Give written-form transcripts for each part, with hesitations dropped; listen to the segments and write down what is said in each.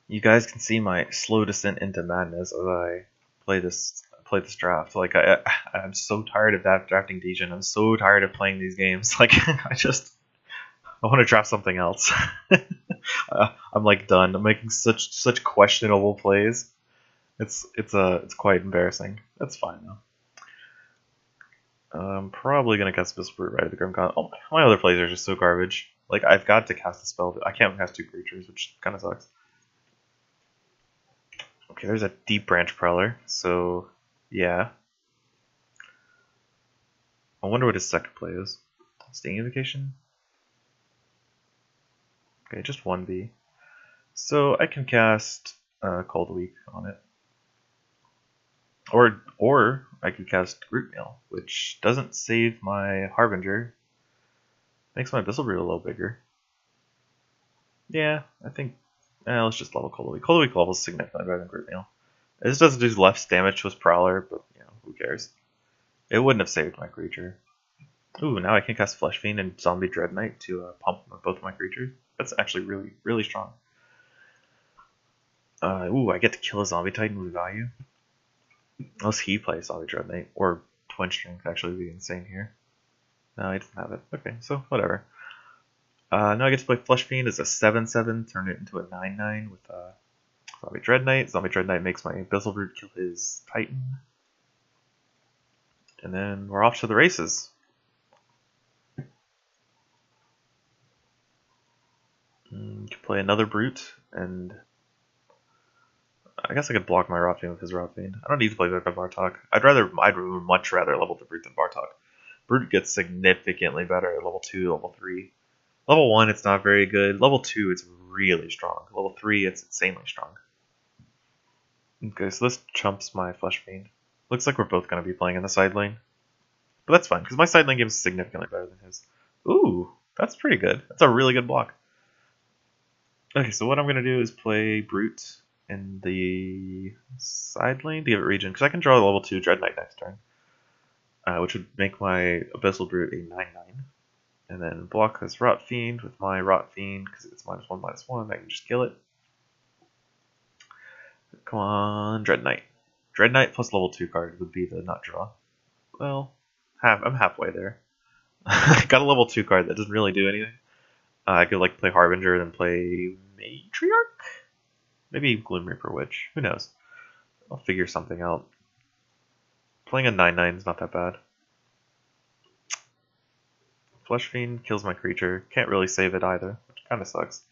You guys can see my slow descent into madness as I play this draft. Like I'm so tired of that drafting Degen. I'm so tired of playing these games. Like I want to draft something else. I'm like done. I'm making such questionable plays. It's quite embarrassing. That's fine though. I'm probably gonna cast Whisper right at the Grimcon. Oh, my other plays are just so garbage. Like I've got to cast a spell. I can't cast two creatures, which kind of sucks. Okay, there's a Deep Branch Prowler. So yeah, I wonder what his second play is. Sting Invocation. Okay, just 1B. So I can cast Cold Weak on it. Or I could cast Root Meal, which doesn't save my Harbinger. Makes my Abyssal Root a little bigger. Yeah, I think let's just level Cold Weak. Cold Weak levels significantly better than Root Meal. This doesn't do less damage to his Prowler, but who cares? It wouldn't have saved my creature. Ooh, now I can cast Flesh Fiend and Zombie Dread Knight to pump both of my creatures. That's actually really, really strong. Ooh, I get to kill a Zombie Titan with value. Unless he plays Zombie Dread Knight, or Twin Strength actually would be insane here. No, he doesn't have it. Okay, so whatever. Now I get to play Flesh Fiend as a 7/7, turn it into a 9/9 with Zombie Dread Knight. Zombie Dread Knight makes my Abyssal Root kill his Titan. And then we're off to the races. Can play another Brute, and I guess I could block my Rot Fiend with his Rot Fiend. I don't need to play Vicar Bartok. I'd much rather level the Brute than Bartok. Brute gets significantly better at level 2, level 3. Level 1, it's not very good. Level 2, it's really strong. Level 3, it's insanely strong. Okay, so this chumps my Flesh Fiend. Looks like we're both going to be playing in the side lane. But that's fine, because my side lane game is significantly better than his. Ooh, that's pretty good. That's a really good block. Okay, so what I'm going to do is play Brute in the side lane to give it regen, because I can draw a level 2 Dread Knight next turn, which would make my Abyssal Brute a 9/9. And then block this Rot Fiend with my Rot Fiend, because it's -1/-1, I can just kill it. Come on, Dread Knight. Dread Knight plus level 2 card would be the nut draw. Well, I'm halfway there. Got a level 2 card that doesn't really do anything. I could like play Harbinger, then play Matriarch? Maybe Gloom Reaper Witch. Who knows? I'll figure something out. Playing a 9/9 is not that bad. Flesh Fiend kills my creature. Can't really save it either, which kind of sucks.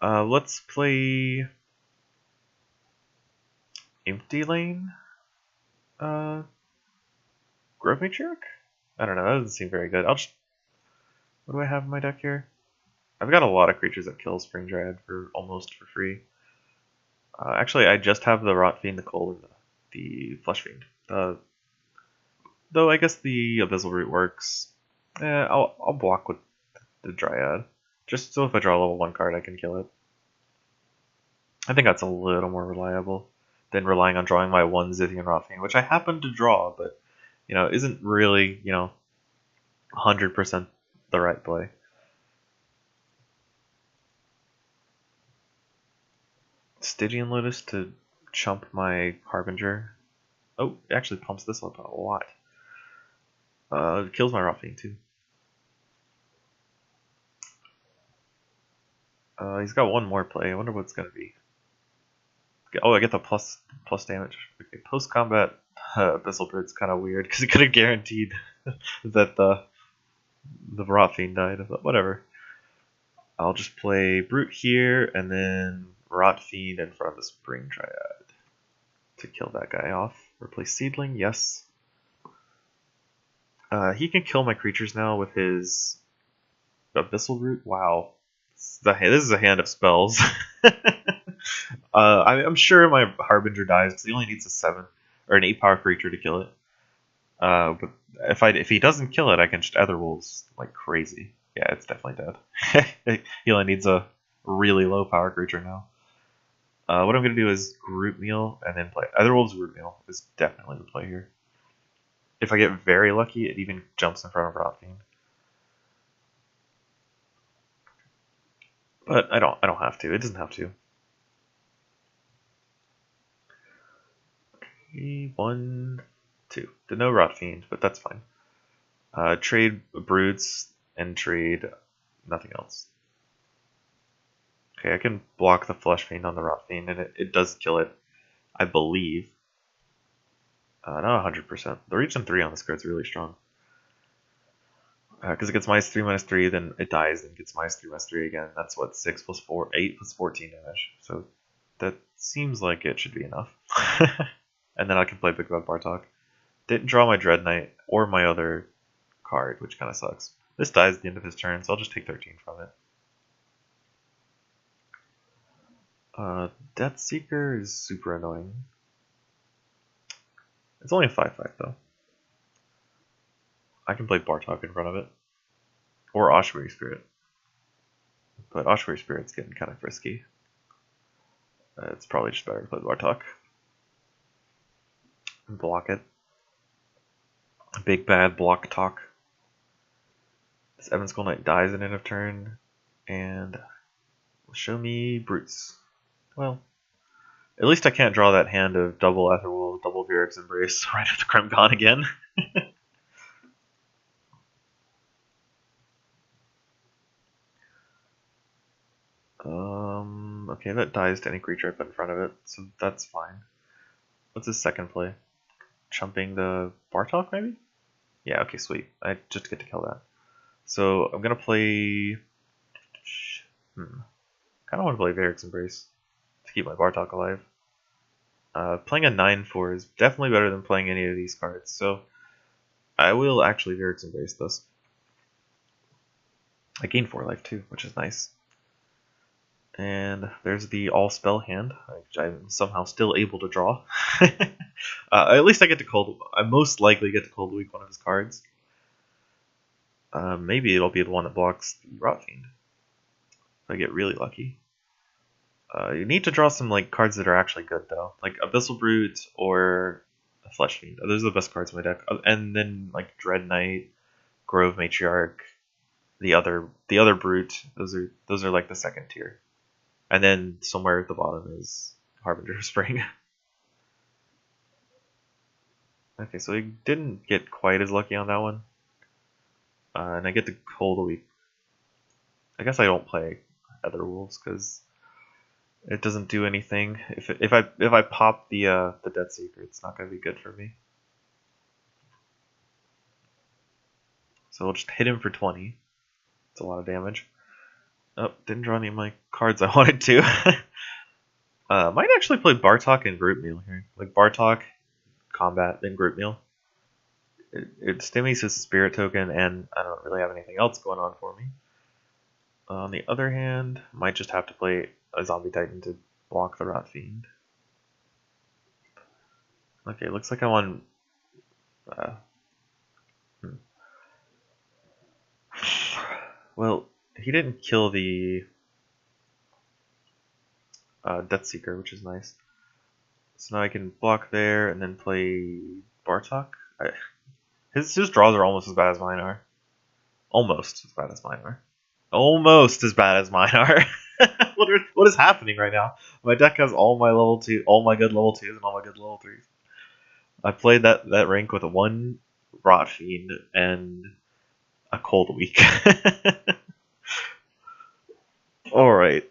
Let's play Empty Lane. Grove Matriarch? I don't know. That doesn't seem very good. What do I have in my deck here? I've got a lot of creatures that kill Spring Dryad almost for free. Actually, I just have the Rot Fiend, the Cold, and the Flesh Fiend. Though I guess the Abyssal Root works. I'll block with the Dryad. Just so if I draw a level 1 card, I can kill it. I think that's a little more reliable than relying on drawing my 1 Zithian Rot Fiend, which I happen to draw, but isn't really 100% the right play. Stygian Lotus to chump my Harbinger. Oh, it actually pumps this up a lot. It kills my Rot Fiend too. He's got one more play. I wonder what it's gonna be. Oh, I get the plus damage. Okay, post combat Abyssal Brute's kind of weird because it could have guaranteed that the Rot Fiend died. But whatever. I'll just play Brute here and then Rot Fiend in front of the Spring Dryad to kill that guy off. Replace Seedling, yes. He can kill my creatures now with his Abyssal Root. Wow, this is a hand of spells. I'm sure my Harbinger dies because he only needs a 7 or an 8 power creature to kill it. But if he doesn't kill it, I can just Ether Wolves like crazy. Yeah, it's definitely dead. He only needs a really low power creature now. What I'm gonna do is Root Meal and then play Ether Wolves. Root Meal is definitely the play here. If I get very lucky, it even jumps in front of Rot Fiend. But I don't have to. It doesn't have to. 1, 2. Did no Rot Fiend, but that's fine. Trade Brutes and trade nothing else. Okay, I can block the Flesh Fiend on the Rot Fiend, and it does kill it, I believe. Not 100%. The Regen 3 on this card is really strong. Because it gets -3/-3, then it dies, then gets -3/-3 again. That's what, 6 plus 4, 8 plus 14 damage. So that seems like it should be enough. And then I can play Big Bad Bartok. Didn't draw my Dread Knight or my other card, which kind of sucks. This dies at the end of his turn, so I'll just take 13 from it. Death Seeker is super annoying. It's only a 5/5 though. I can play Bartok in front of it. Or Ossuary Spirit. But Ossuary Spirit's getting kind of frisky. It's probably just better to play Bartok. And block it. Big bad block talk. This Evan Skull Knight dies at end of turn. And will show me Brutes. Well, at least I can't draw that hand of double Etherwolf, double Virex's Embrace right after Krem gone again. Okay, that dies to any creature I put in front of it, so that's fine. What's his second play? Chumping the Bartok, maybe? Yeah, okay, sweet. I just get to kill that. So I'm gonna play. Kind of want to play Virex's Embrace to keep my Bartok alive. Playing a 9/4 is definitely better than playing any of these cards, so I will actually Virex's Embrace this. I gain 4 life too, which is nice. And there's the all-spell hand, which I'm somehow still able to draw. At least I get to cold. I most likely get to cold weak one of his cards. Maybe it'll be the one that blocks the Rot Fiend. If I get really lucky. You need to draw some like cards that are actually good though, like Abyssal Brute or a Flesh Fiend. Those are the best cards in my deck. And then like Dread Knight, Grove Matriarch, the other Brute. Those are like the second tier. And then somewhere at the bottom is Harbinger of Spring. Okay, so I didn't get quite as lucky on that one. And I get to Cold a Week. I guess I don't play Other Wolves because it doesn't do anything. If I pop the Death Seeker, it's not going to be good for me. So I'll just hit him for 20. It's a lot of damage. Oh, didn't draw any of my cards I wanted to. Might actually play Bartok and Group Meal here. Like Bartok, Combat, then Group Meal. It stimmies his Spirit token, and I don't really have anything else going on for me. On the other hand, might just have to play a Zombie Titan to block the Rot Fiend. Okay, looks like I'm on... Well, he didn't kill the Death Seeker, which is nice. So now I can block there and then play Bartok. His draws are almost as bad as mine are. Almost as bad as mine are. Almost as bad as mine are. What is happening right now? My deck has all my level 2, all my good level 2s, and all my good level 3s. I played that rank with a 1 Rot Fiend and a Cold Week. Alright.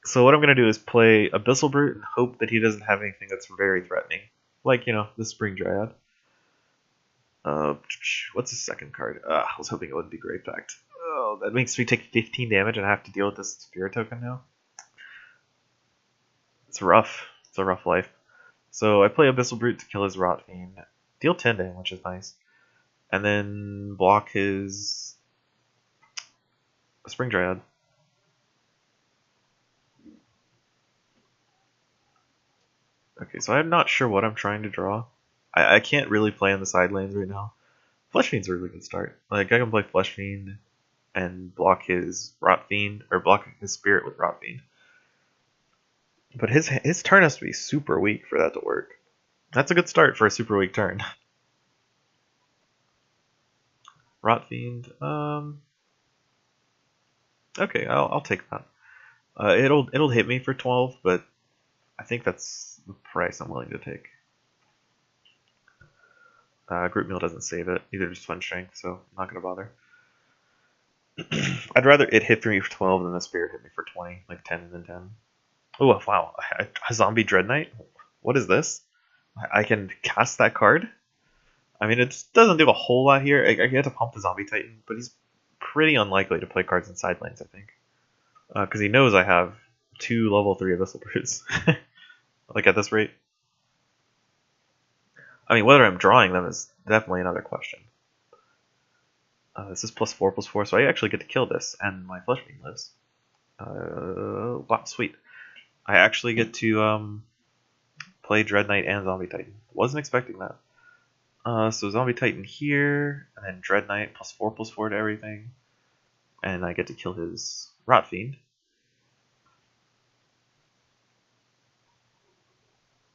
So what I'm going to do is play Abyssal Brute and hope that he doesn't have anything that's very threatening. Like, you know, the Spring Dryad. What's his second card? I was hoping it wouldn't be Grave Pact. Oh, that makes me take 15 damage and I have to deal with this Spirit token now. It's rough. It's a rough life. So I play Abyssal Brute to kill his Rot Fiend. Deal 10 damage, which is nice. And then block his Spring Dryad. Okay, so I'm not sure what I'm trying to draw. I can't really play on the side lanes right now. Flesh Fiend's a really good start. Like, I can play Flesh Fiend and block his Rot Fiend, or block his Spirit with Rot Fiend. But his turn has to be super weak for that to work. That's a good start for a super weak turn. Rot Fiend, okay, I'll take that. It'll hit me for 12, but I think that's the price I'm willing to take. Group meal doesn't save it, either just twin strength, so I'm not gonna bother. I'd rather it hit me for 12 than the spirit hit me for 20, like 10 and then 10. Oh wow, a zombie Dread Knight? What is this? I can cast that card? I mean, it doesn't do a whole lot here. I get to pump the Zombie Titan, but he's pretty unlikely to play cards in side lanes, I think. Because he knows I have 2 level 3 Abyssal Brutes. Like at this rate. I mean, whether I'm drawing them is definitely another question. This is +4/+4, so I actually get to kill this, and my Flesh Fiend lives. Wow, sweet. I actually get to play Dread Knight and Zombie Titan. Wasn't expecting that. So Zombie Titan here, and then Dread Knight +4/+4 to everything. And I get to kill his Rot Fiend.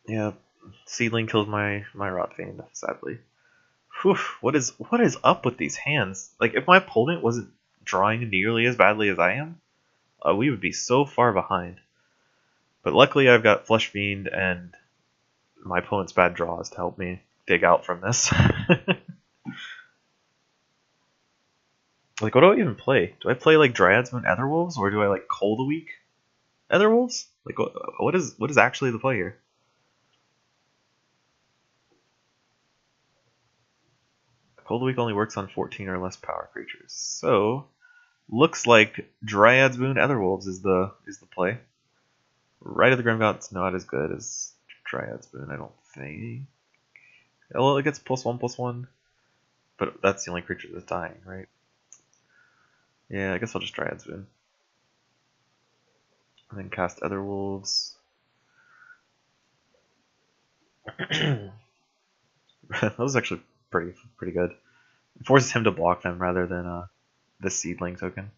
Yeah, Seedling kills my Rot Fiend, sadly. Whew, what is up with these hands? Like, if my opponent wasn't drawing nearly as badly as I am, we would be so far behind. But luckily I've got Flesh Fiend and my opponent's bad draws to help me dig out from this. Like, what do I even play? Do I play like Dryads Moon Etherwolves, or do I like Cold a Week Etherwolves? Like, what is actually the play here? Cold Week only works on 14 or less power creatures, so looks like Dryads Moon Etherwolves is the play. Right of the Grimgot's not as good as Dryads Moon, I don't think. Well, it gets +1/+1, but that's the only creature that's dying, right? Yeah, I guess I'll just Dryads Moon. And then cast Etherwolves. That was actually pretty good. It forces him to block them rather than the Seedling token.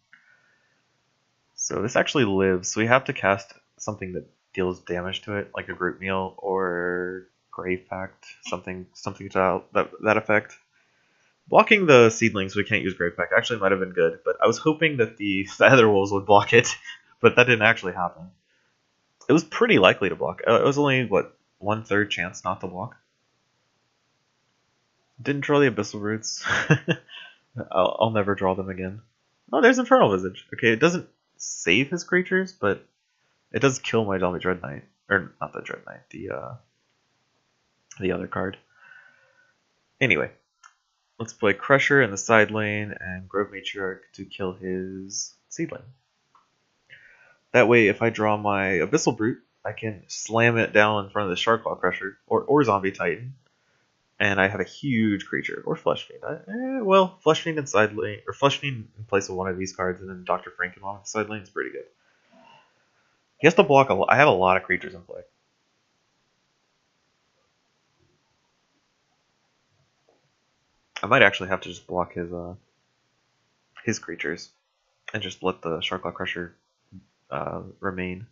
So this actually lives, so we have to cast something that deals damage to it, like a Group Meal or Grave Pact, something to that effect. Blocking the Seedlings, we can't use Grave Pact, actually might have been good, but I was hoping that the Etherwolves would block it, but that didn't actually happen. It was pretty likely to block. It was only, what, 1/3 chance not to block? Didn't draw the Abyssal Roots. I'll never draw them again. Oh, there's Infernal Visage. Okay, it doesn't save his creatures, but it does kill my Zombie Dread Knight. Or, not the Dread Knight, the other card. Anyway, let's play Crusher in the side lane and Grove Matriarch to kill his Seedling. That way, if I draw my Abyssal Brute, I can slam it down in front of the Sharklaw Crusher, or Zombie Titan, and I have a huge creature, or Flesh Fiend. Well, Flesh Fiend in side lane, or Flesh Fiend in place of one of these cards, and then Dr. Frankenwald in side lane is pretty good. He has to block a lot. I have a lot of creatures in play. I might actually have to just block his creatures, and just let the Sharklaw Crusher remain.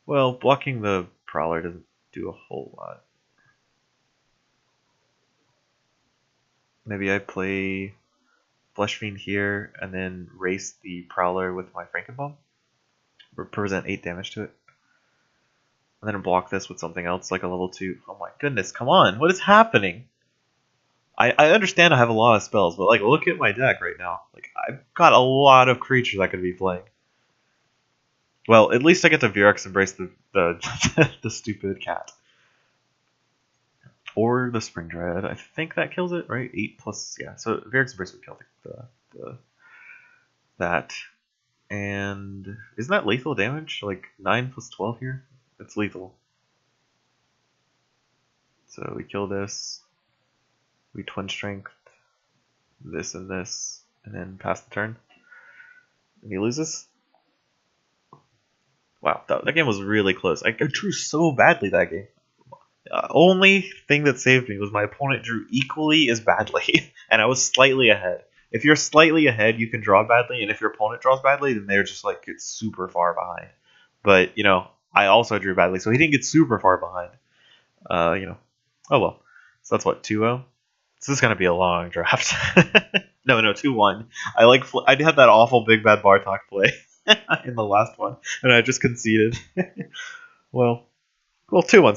Well, blocking the Prowler doesn't do a whole lot. Maybe I play Flesh Fiend here, and then race the Prowler with my Frankenbomb. Present 8 damage to it. And then block this with something else, like a level 2. Oh my goodness, come on, what is happening? I understand I have a lot of spells, but like, look at my deck right now. Like, I've got a lot of creatures I could be playing. Well, at least I get to Virex Embrace the the stupid cat. Or the Spring Dread. I think that kills it, right? 8+, yeah. So Virex Embrace would kill that. And isn't that lethal damage? Like 9+12 here? It's lethal. So we kill this. We Twin Strength this, and then pass the turn. And he loses. Wow, that game was really close. I drew so badly that game. Only thing that saved me was my opponent drew equally as badly, and I was slightly ahead. If you're slightly ahead, you can draw badly, and if your opponent draws badly, then they're just like it's super far behind. But you know, I also drew badly, so he didn't get super far behind. You know, oh well. So that's what 2-0. This is gonna be a long draft. No, 2-1. I had that awful big bad Bartok play in the last one, and I just conceded. Well, 2-1.